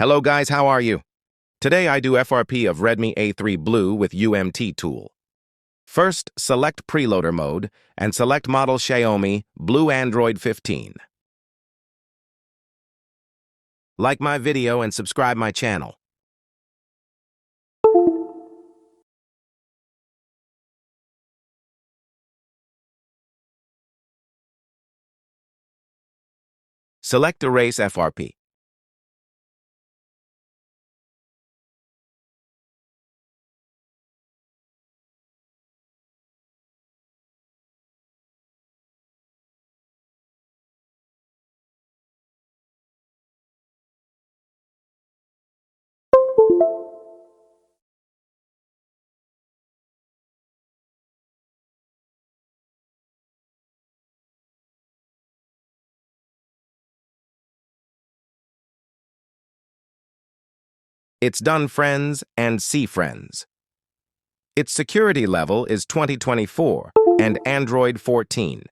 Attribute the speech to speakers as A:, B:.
A: Hello guys, how are you? Today I do FRP of Redmi A3 Blue with UMT tool. First, select preloader mode and select model Xiaomi Blue Android 15. Like my video and subscribe my channel. Select Erase FRP. It's done, friends, and see friends. Its security level is 2024 and Android 14.